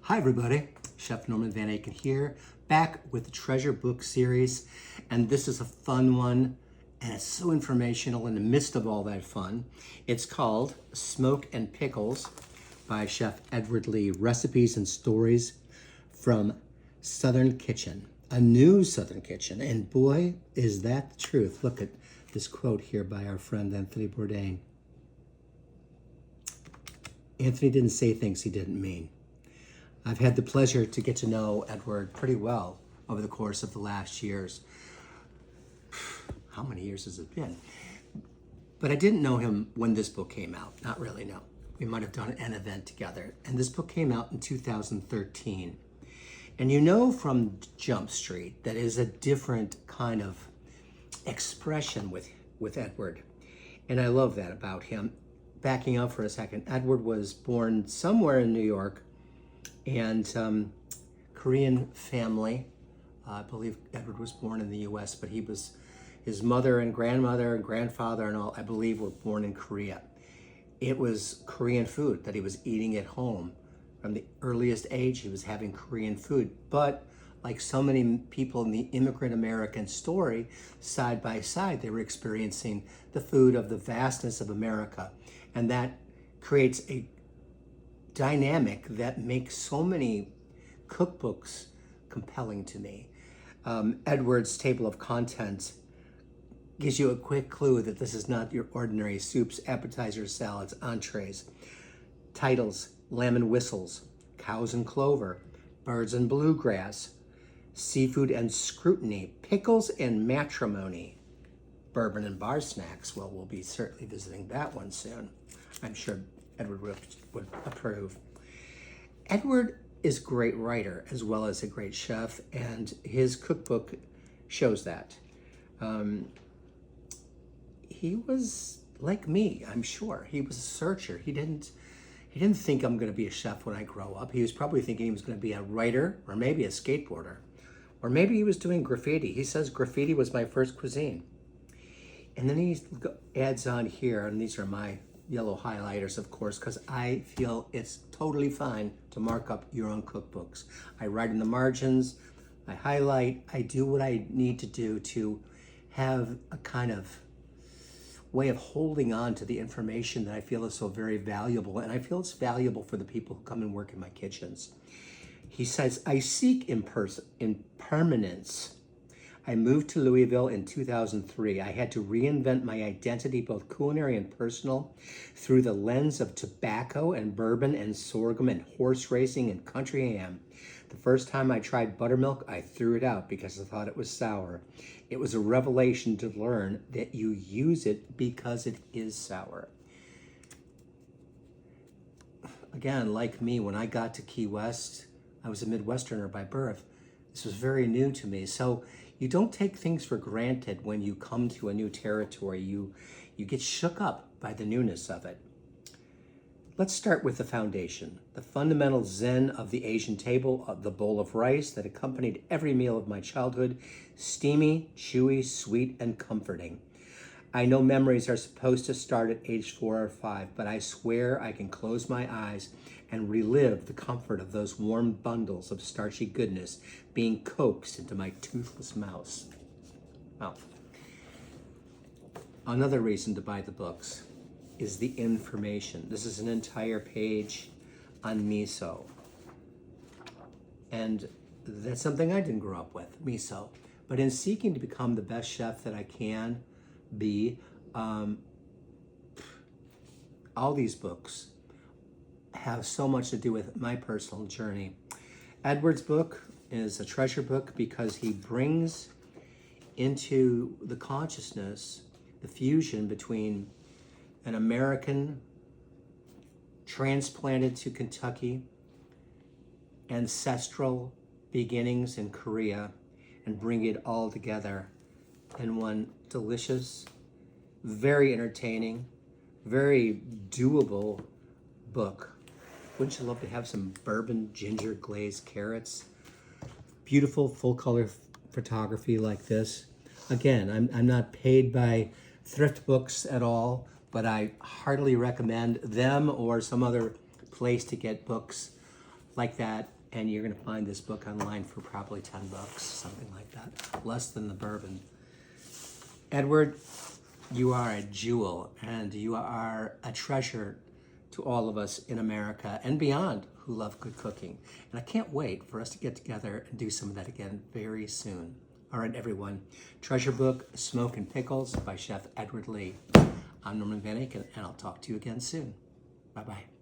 Hi everybody, Chef Norman Van Aken here, back with the Treasure Book series, and this is a fun one, and it's so informational in the midst of all that fun. It's called Smoke and Pickles by Chef Edward Lee, Recipes and Stories from Southern Kitchen, a new Southern Kitchen, and boy, is that the truth. Look at this quote here by our friend Anthony Bourdain. Anthony didn't say things he didn't mean. I've had the pleasure to get to know Edward pretty well over the course of the last years. How many years has it been? But I didn't know him when this book came out. Not really, no. We might have done an event together. And this book came out in 2013. And you know from Jump Street that is a different kind of expression with Edward. And I love that about him. Backing up for a second, Edward was born somewhere in New York, and Korean family. I believe Edward was born in the U.S., but his mother and grandmother and grandfather and all, I believe, were born in Korea. It was Korean food that he was eating at home. From the earliest age, he was having Korean food. But like so many people in the immigrant American story, side by side, they were experiencing the food of the vastness of America. And that creates a dynamic that makes so many cookbooks compelling to me. Edward's table of contents gives you a quick clue that this is not your ordinary soups, appetizers, salads, entrees. Titles: Lamb and Whistles, Cows and Clover, Birds and Bluegrass, Seafood and Scrutiny, Pickles and Matrimony, Bourbon and Bar Snacks. Well, we'll be certainly visiting that one soon. I'm sure Edward would approve. Edward is a great writer as well as a great chef, and his cookbook shows that. He was like me, I'm sure. He was a searcher. He didn't think I'm going to be a chef when I grow up. He was probably thinking he was going to be a writer or maybe a skateboarder, or maybe he was doing graffiti. He says graffiti was my first cuisine. And then he adds on here, and these are my yellow highlighters, of course, because I feel it's totally fine to mark up your own cookbooks. I write in the margins, I highlight, I do what I need to do to have a kind of way of holding on to the information that I feel is so very valuable, and I feel it's valuable for the people who come and work in my kitchens. He says, I seek impermanence. I moved to Louisville in 2003. I had to reinvent my identity, both culinary and personal, through the lens of tobacco and bourbon and sorghum and horse racing and country ham. The first time I tried buttermilk, I threw it out because I thought it was sour. It was a revelation to learn that you use it because it is sour. Again, like me, when I got to Key West, I was a Midwesterner by birth. This was very new to me. So you don't take things for granted when you come to a new territory. You get shook up by the newness of it. Let's start with the foundation, the fundamental zen of the Asian table, of the bowl of rice that accompanied every meal of my childhood, steamy, chewy, sweet, and comforting. I know memories are supposed to start at age 4 or 5, but I swear I can close my eyes and relive the comfort of those warm bundles of starchy goodness being coaxed into my toothless mouth. Another reason to buy the books is the information. This is an entire page on miso. And that's something I didn't grow up with, miso. But in seeking to become the best chef that I can be, all these books have so much to do with my personal journey. Edward's book is a treasure book because he brings into the consciousness the fusion between an American transplanted to Kentucky, ancestral beginnings in Korea, and bring it all together in one delicious, very entertaining, very doable book. Wouldn't you love to have some bourbon ginger glazed carrots? Beautiful full color photography like this. Again, I'm not paid by thrift books at all, but I heartily recommend them or some other place to get books like that And you're going to find this book online for probably $10, something like that. Less than the bourbon. Edward, you are a jewel, and you are a treasure to all of us in America and beyond who love good cooking. And I can't wait for us to get together and do some of that again very soon. All right, everyone. Treasure book, Smoke and Pickles by Chef Edward Lee. I'm Norman Van Aken, and I'll talk to you again soon. Bye-bye.